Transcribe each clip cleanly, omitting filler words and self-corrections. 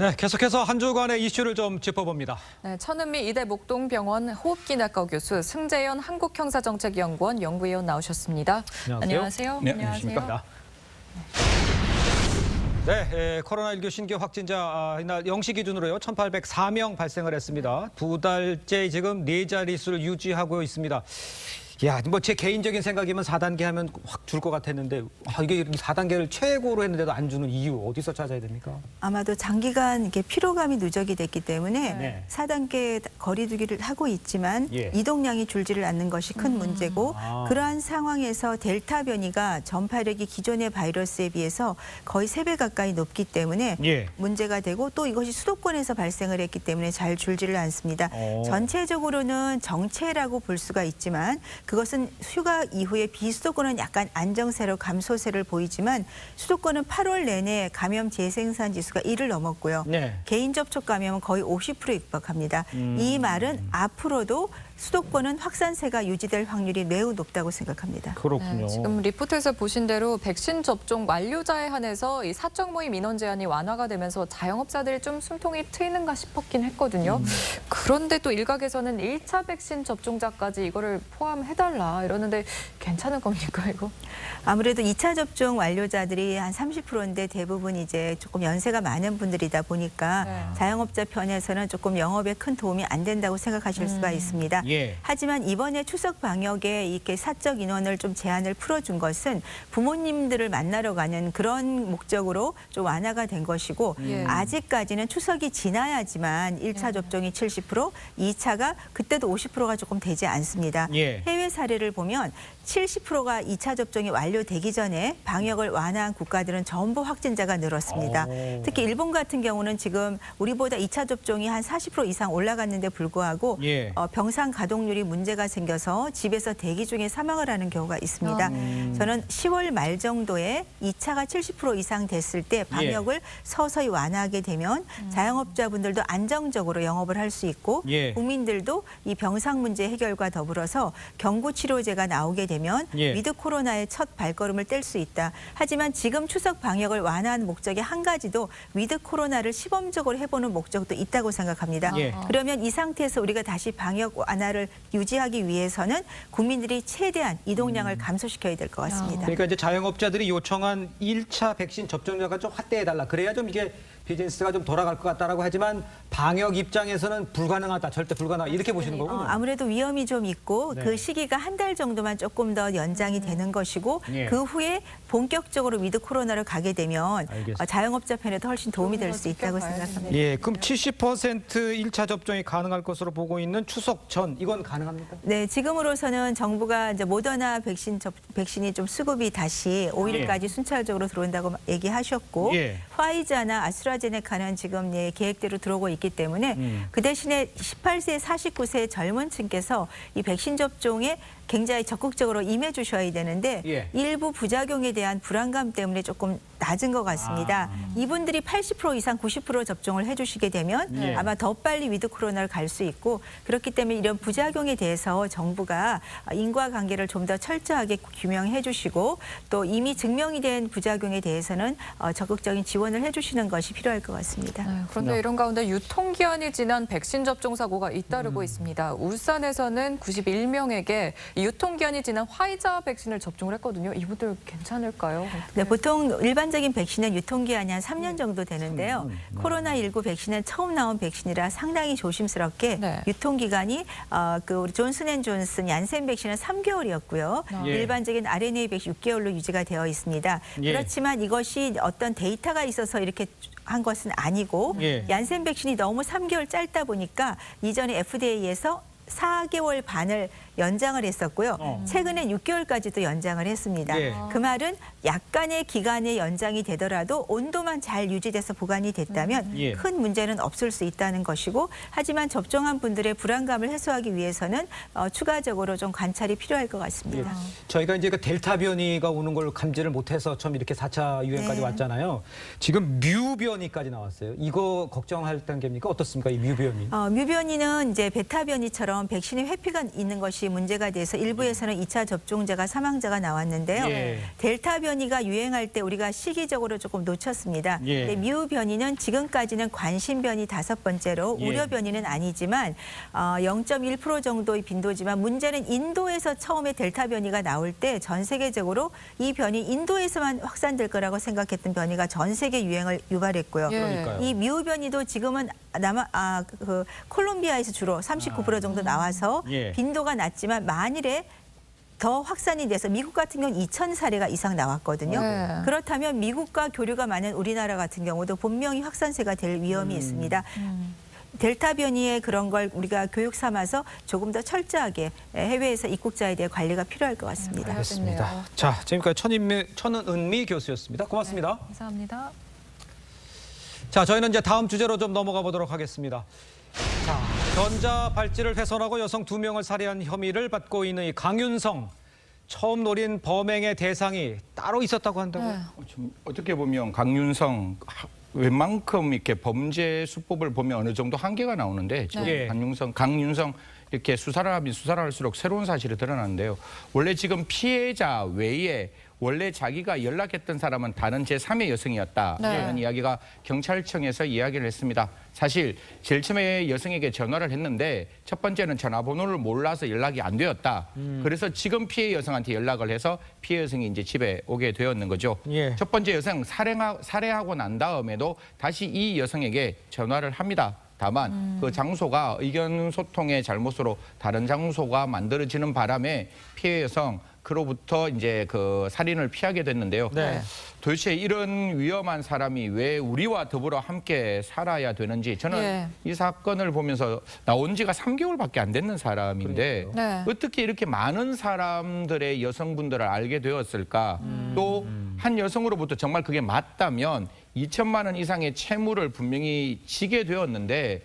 네, 계속해서 한 주간의 이슈를 좀 짚어봅니다. 네, 천은미 이대 목동병원 호흡기내과 교수 승재현 한국형사정책연구원 연구위원 나오셨습니다. 안녕하세요. 네, 안녕하세요. 네, 코로나19 신규 확진자 이날 0시 기준으로요 1,804명 발생을 했습니다. 두 달째 지금 네 자릿수를 유지하고 있습니다. 야, 뭐 제 개인적인 생각이면 4단계 하면 확 줄 것 같았는데 이게 4단계를 최고로 했는데도 안 주는 이유 어디서 찾아야 됩니까? 아마도 장기간 이렇게 피로감이 누적이 됐기 때문에 네. 4단계 거리두기를 하고 있지만 예. 이동량이 줄지를 않는 것이 큰 문제고 그러한 상황에서 델타 변이가 전파력이 기존의 바이러스에 비해서 거의 3배 가까이 높기 때문에 예. 문제가 되고 또 이것이 수도권에서 발생을 했기 때문에 잘 줄지를 않습니다. 전체적으로는 정체라고 볼 수가 있지만 그것은 휴가 이후에 비수도권은 약간 안정세로 감소세를 보이지만 수도권은 8월 내내 감염 재생산 지수가 1을 넘었고요. 네. 개인 접촉 감염은 거의 50%에 육박합니다. 이 말은 앞으로도 수도권은 확산세가 유지될 확률이 매우 높다고 생각합니다. 그렇군요. 네, 지금 리포트에서 보신 대로 백신 접종 완료자에 한해서 이 사적 모임 인원 제한이 완화가 되면서 자영업자들이 좀 숨통이 트이는가 싶었긴 했거든요. 그런데 또 일각에서는 1차 백신 접종자까지 이거를 포함해달라 이러는데 괜찮은 겁니까 이거? 아무래도 2차 접종 완료자들이 한 30%인데 대부분 이제 조금 연세가 많은 분들이다 보니까 네. 자영업자 편에서는 조금 영업에 큰 도움이 안 된다고 생각하실 수가 있습니다. 예. 하지만 이번에 추석 방역에 이렇게 사적 인원을 좀 제한을 풀어준 것은 부모님들을 만나러 가는 그런 목적으로 좀 완화가 된 것이고 예. 아직까지는 추석이 지나야지만 1차 접종이 70%, 2차가 그때도 50%가 조금 되지 않습니다. 예. 해외 사례를 보면 70%가 2차 접종이 완료되기 전에 방역을 완화한 국가들은 전부 확진자가 늘었습니다. 특히 일본 같은 경우는 지금 우리보다 2차 접종이 한 40% 이상 올라갔는데 불구하고 예. 병상 가동률이 문제가 생겨서 집에서 대기 중에 사망을 하는 경우가 있습니다. 저는 10월 말 정도에 2차가 70% 이상 됐을 때 방역을 서서히 완화하게 되면 자영업자분들도 안정적으로 영업을 할 수 있고 예. 국민들도 이 병상 문제 해결과 더불어서 경구치료제가 나오게 되면 예. 위드 코로나의 첫 발걸음을 뗄 수 있다. 하지만 지금 추석 방역을 완화하는 목적의 한 가지도 위드 코로나를 시범적으로 해보는 목적도 있다고 생각합니다. 예. 그러면 이 상태에서 우리가 다시 방역 완화를 유지하기 위해서는 국민들이 최대한 이동량을 감소시켜야 될 것 같습니다. 그러니까 이제 자영업자들이 요청한 1차 백신 접종자가 좀 확대해달라. 그래야 좀 이게 비즈니스가 좀 돌아갈 것 같다라고 하지만 방역 입장에서는 불가능하다, 절대 불가능하다 이렇게 보시는 거군요. 아무래도 위험이 좀 있고 네. 그 시기가 한 달 정도만 조금 더 연장이 되는 것이고 예. 그 후에 본격적으로 위드 코로나를 가게 되면 알겠습니다. 자영업자 편에도 훨씬 도움이 될 수 있다고 지켜봐야겠네요. 생각합니다. 예, 그럼 70% 1차 접종이 가능할 것으로 보고 있는 추석 전 이건 가능합니까? 네, 지금으로서는 정부가 이제 모더나 백신이 좀 수급이 다시 5일까지 순차적으로 들어온다고 얘기하셨고 예. 화이자나 아스트라제네카는 지금 계획대로 들어오고 있기 때문에 그 대신에 18세, 49세 젊은 층께서 이 백신 접종에 굉장히 적극적으로 임해 주셔야 되는데 예. 일부 부작용에 대한 불안감 때문에 조금 낮은 것 같습니다. 이분들이 80% 이상 90% 접종을 해주시게 되면 예. 아마 더 빨리 위드 코로나를 갈 수 있고 그렇기 때문에 이런 부작용에 대해서 정부가 인과관계를 좀 더 철저하게 규명해 주시고 또 이미 증명이 된 부작용에 대해서는 적극적인 지원을 해주시는 것이 필요할 것 같습니다. 네, 그런데 이런 가운데 유통기한이 지난 백신 접종 사고가 잇따르고 있습니다. 울산에서는 91명에게 유통기한이 지난 화이자 백신을 접종을 했거든요. 이분들 괜찮을까요? 네, 보통 일반적인 백신은 유통기한이 한 3년 정도 되는데요. 코로나19 백신은 처음 나온 백신이라 상당히 조심스럽게 네. 유통기간이 우리 존슨앤존슨 얀센 백신은 3개월이었고요. 예. 일반적인 RNA 백신 6개월로 유지가 되어 있습니다. 예. 그렇지만 이것이 어떤 데이터가 있어서 이렇게 한 것은 아니고 예. 얀센 백신이 너무 3개월 짧다 보니까 이전에 FDA에서 4개월 반을 연장을 했었고요. 최근에 6개월까지도 연장을 했습니다. 예. 그 말은 약간의 기간의 연장이 되더라도 온도만 잘 유지돼서 보관이 됐다면 예. 큰 문제는 없을 수 있다는 것이고 하지만 접종한 분들의 불안감을 해소하기 위해서는 추가적으로 좀 관찰이 필요할 것 같습니다. 저희가 이제 그 델타 변이가 오는 걸 감지를 못해서 처음 이렇게 4차 유행까지 네. 왔잖아요. 지금 뮤 변이까지 나왔어요. 이거 걱정할 단계입니까? 어떻습니까? 이 뮤 변이? 뮤 변이는 이제 베타 변이처럼 백신의 회피가 있는 것이 문제가 돼서 일부에서는 2차 접종자가 사망자가 나왔는데요. 예. 델타 변이가 유행할 때 우리가 시기적으로 조금 놓쳤습니다. 예. 근데 미우 변이는 지금까지는 관심 변이 5번째로 예. 우려 변이는 아니지만 0.1% 정도의 빈도지만 문제는 인도에서 처음에 델타 변이가 나올 때 전 세계적으로 이 변이 인도에서만 확산될 거라고 생각했던 변이가 전 세계 유행을 유발했고요. 예. 그러니까요. 이 미우 변이도 지금은 콜롬비아에서 주로 39% 정도 나와서 예. 빈도가 낮지만 만일에 더 확산이 돼서 미국 같은 경우는 2,000사례가 이상 나왔거든요. 네. 그렇다면 미국과 교류가 많은 우리나라 같은 경우도 분명히 확산세가 될 위험이 있습니다. 델타 변이의 그런 걸 우리가 교육 삼아서 조금 더 철저하게 해외에서 입국자에 대해 관리가 필요할 것 같습니다. 알겠습니다. 자, 지금까지 천은미 교수였습니다. 고맙습니다. 감사합니다. 자, 저희는 이제 다음 주제로 좀 넘어가 보도록 하겠습니다. 자, 전자 발찌를 훼손하고 여성 2명을 살해한 혐의를 받고 있는 이 강윤성. 처음 노린 범행의 대상이 따로 있었다고 한다고요? 네. 좀 어떻게 보면 강윤성 웬만큼 이렇게 범죄 수법을 보면 어느 정도 한계가 나오는데 지금 네. 강윤성 이렇게 수사를 하면 수사를 할수록 새로운 사실이 드러나는데요. 원래 지금 피해자 외에 원래 자기가 연락했던 사람은 다른 제3의 여성이었다라는 네. 이야기가 경찰청에서 이야기를 했습니다. 사실 제일 처음에 여성에게 전화를 했는데 첫 번째는 전화번호를 몰라서 연락이 안 되었다. 그래서 지금 피해 여성한테 연락을 해서 피해 여성이 이제 집에 오게 되었는 거죠. 예. 첫 번째 여성 살해하고 난 다음에도 다시 이 여성에게 전화를 합니다. 다만 그 장소가 의견 소통의 잘못으로 다른 장소가 만들어지는 바람에 피해 여성 그로부터 이제 그 살인을 피하게 됐는데요. 네. 도대체 이런 위험한 사람이 왜 우리와 더불어 함께 살아야 되는지 저는 예. 이 사건을 보면서 나온 지가 3개월밖에 안 됐는 사람인데 네. 어떻게 이렇게 많은 사람들의 여성분들을 알게 되었을까? 또 한 여성으로부터 정말 그게 맞다면 2천만 원 이상의 채무를 분명히 지게 되었는데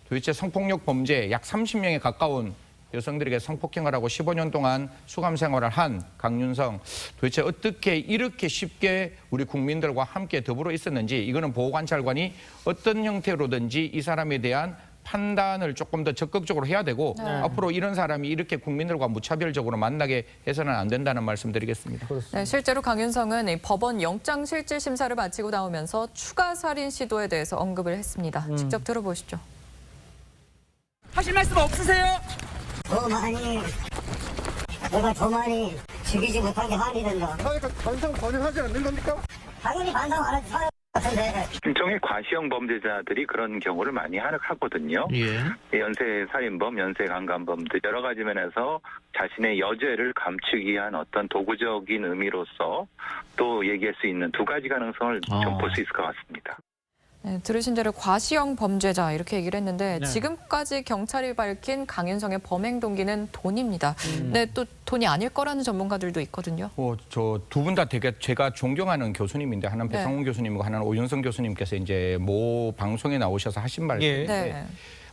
도대체 성폭력 범죄 약 30명에 가까운 여성들에게 성폭행을 하고 15년 동안 수감 생활을 한 강윤성 도대체 어떻게 이렇게 쉽게 우리 국민들과 함께 더불어 있었는지 이거는 보호관찰관이 어떤 형태로든지 이 사람에 대한 판단을 조금 더 적극적으로 해야 되고 앞으로 이런 사람이 이렇게 국민들과 무차별적으로 만나게 해서는 안 된다는 말씀드리겠습니다. 네, 실제로 강윤성은 이 법원 영장 실질 심사를 마치고 나오면서 추가 살인 시도에 대해서 언급을 했습니다. 직접 들어보시죠. 하실 말씀 없으세요? 내가 더 많이 죽이지 못한 게 한이 된다. 그러니까 반성 번영하지 않는 겁니까? 당연히 반성 안 하지 사람 같은데. 일종의 과시형 범죄자들이 그런 경우를 많이 하거든요. 연쇄 살인범, 연쇄 강간범들 여러 가지 면에서 자신의 여죄를 감추기 위한 어떤 도구적인 의미로서 또 얘기할 수 있는 두 가지 가능성을 좀 볼 수 있을 것 같습니다. 네, 들으신 대로 과시형 범죄자 이렇게 얘기를 했는데 네. 지금까지 경찰이 밝힌 강윤성의 범행 동기는 돈입니다. 근데 또 돈이 아닐 거라는 전문가들도 있거든요. 저 두 분 다 되게 제가 존경하는 교수님인데 하나는 네. 배상훈 교수님이고 하나는 오윤성 교수님께서 이제 모 방송에 나오셔서 하신 말인데 예. 네.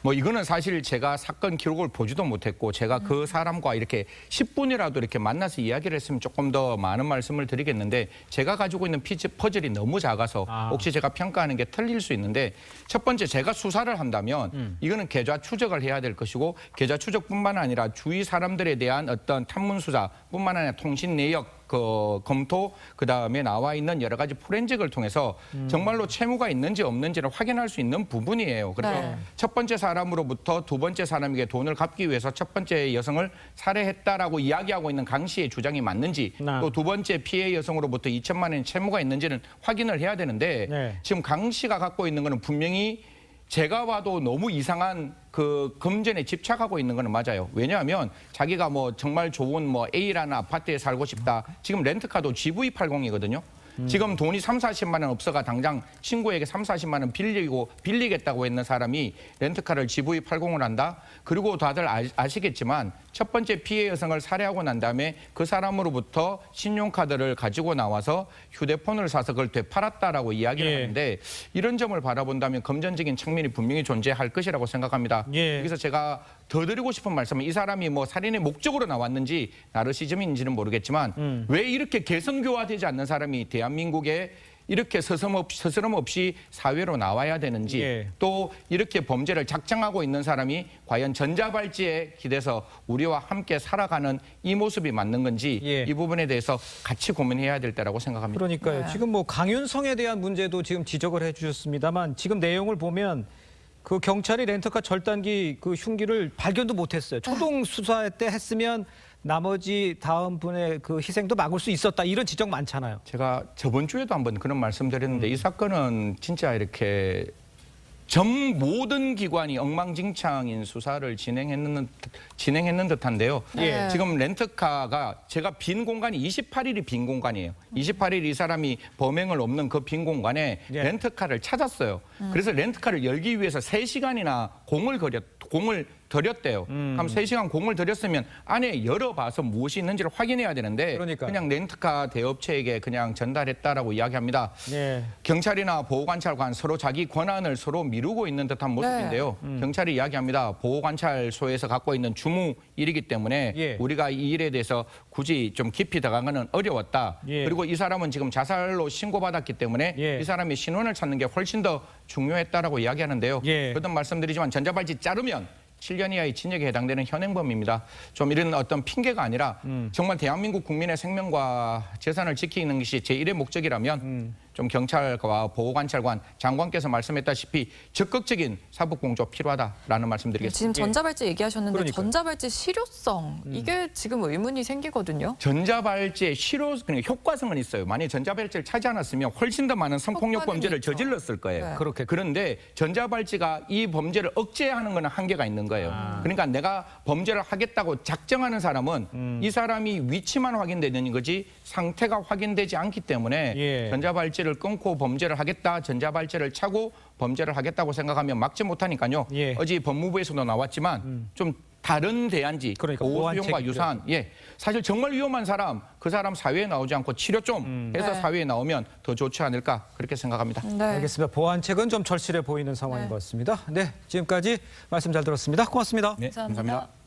뭐 이거는 사실 제가 사건 기록을 보지도 못했고 제가 그 사람과 이렇게 10분이라도 이렇게 만나서 이야기를 했으면 조금 더 많은 말씀을 드리겠는데 제가 가지고 있는 퍼즐이 너무 작아서 혹시 제가 평가하는 게 틀릴 수 있는데 첫 번째 제가 수사를 한다면 이거는 계좌 추적을 해야 될 것이고 계좌 추적뿐만 아니라 주위 사람들에 대한 어떤 탐문 수사뿐만 아니라 통신 내역 검토 그다음에 나와 있는 여러 가지 포렌식을 통해서 정말로 채무가 있는지 없는지를 확인할 수 있는 부분이에요. 그래서 네. 첫 번째 사람으로부터 두 번째 사람에게 돈을 갚기 위해서 첫 번째 여성을 살해했다라고 이야기하고 있는 강 씨의 주장이 맞는지 또 두 번째 피해 여성으로부터 2천만 원의 채무가 있는지는 확인을 해야 되는데 네. 지금 강 씨가 갖고 있는 거는 분명히 제가 봐도 너무 이상한 그 금전에 집착하고 있는 거는 맞아요. 왜냐하면 자기가 뭐 정말 좋은 뭐 A라는 아파트에 살고 싶다. 지금 렌트카도 GV80이거든요. 지금 돈이 3, 40만 원 없어가 당장 친구에게 3, 40만 원 빌리겠다고 했는 사람이 렌트카를 GV80을 한다. 그리고 다들 아시겠지만 첫 번째 피해 여성을 살해하고 난 다음에 그 사람으로부터 신용카드를 가지고 나와서 휴대폰을 사서 그걸 되팔았다라고 이야기를 하는데 이런 점을 바라본다면 금전적인 측면이 분명히 존재할 것이라고 생각합니다. 여기서 제가 더 드리고 싶은 말씀은 이 사람이 뭐 살인의 목적으로 나왔는지 나르시즘인지는 모르겠지만 왜 이렇게 개성교화되지 않는 사람이 대한민국의 이렇게 스스럼 없이 사회로 나와야 되는지 예. 또 이렇게 범죄를 작정하고 있는 사람이 과연 전자발찌에 기대서 우리와 함께 살아가는 이 모습이 맞는 건지 예. 이 부분에 대해서 같이 고민해야 될 때라고 생각합니다. 그러니까요. 네. 지금 뭐 강윤성에 대한 문제도 지금 지적을 해주셨습니다만 지금 내용을 보면 그 경찰이 렌터카 절단기 그 흉기를 발견도 못했어요. 초동 수사 때 했으면 나머지 다음 분의 그 희생도 막을 수 있었다 이런 지적 많잖아요. 제가 저번 주에도 한번 그런 말씀드렸는데 이 사건은 진짜 이렇게 전 모든 기관이 엉망진창인 수사를 진행했는 듯한데요. 네. 지금 렌트카가 제가 빈 공간이 28일이 빈 공간이에요. 28일 이 사람이 범행을 없는 그 빈 공간에 예. 렌트카를 찾았어요. 그래서 렌트카를 열기 위해서 3시간이나 공을 들였대요. 그럼 3시간 공을 들였으면 안에 열어봐서 무엇이 있는지를 확인해야 되는데 그러니까요. 그냥 렌트카 대업체에게 그냥 전달했다라고 이야기합니다. 예. 경찰이나 보호관찰관 서로 자기 권한을 서로 미루고 있는 듯한 모습인데요. 경찰이 이야기합니다. 보호관찰소에서 갖고 있는 주무일이기 때문에 예. 우리가 이 일에 대해서 굳이 좀 깊이 들어가는 어려웠다. 예. 그리고 이 사람은 지금 자살로 신고받았기 때문에 예. 이 사람이 신원을 찾는 게 훨씬 더 중요했다라고 이야기하는데요. 예. 거듭 말씀드리지만 전자발찌 자르면 7년 이하의 징역에 해당되는 현행범입니다. 좀 이런 어떤 핑계가 아니라 정말 대한민국 국민의 생명과 재산을 지키는 것이 제1의 목적이라면 좀 경찰과 보호관찰관 장관께서 말씀했다시피 적극적인 사법공조 필요하다라는 말씀드리겠습니다. 지금 전자발찌 얘기하셨는데 그러니까요. 전자발찌 실효성 이게 지금 의문이 생기거든요. 전자발찌의 그냥 효과성은 있어요. 만약 전자발찌를 차지 않았으면 훨씬 더 많은 성폭력 효과는 범죄를 있죠. 저질렀을 거예요. 네. 그렇게 그런데 전자발찌가 이 범죄를 억제하는 것은 한계가 있는 거예요. 그러니까 내가 범죄를 하겠다고 작정하는 사람은 이 사람이 위치만 확인되는 거지 상태가 확인되지 않기 때문에 예. 전자발찌를 끊고 범죄를 하겠다, 전자발찌를 차고 범죄를 하겠다고 생각하면 막지 못하니까요. 예. 어제 법무부에서도 나왔지만 좀 다른 대안지 그러니까 보호수용과 보완책이 유사한 사실 정말 위험한 사람 그 사람 사회에 나오지 않고 치료 좀 해서 네. 사회에 나오면 더 좋지 않을까 그렇게 생각합니다. 네. 알겠습니다. 보완책은 좀 절실해 보이는 상황인 것 같습니다. 네, 지금까지 말씀 잘 들었습니다. 고맙습니다. 네, 감사합니다.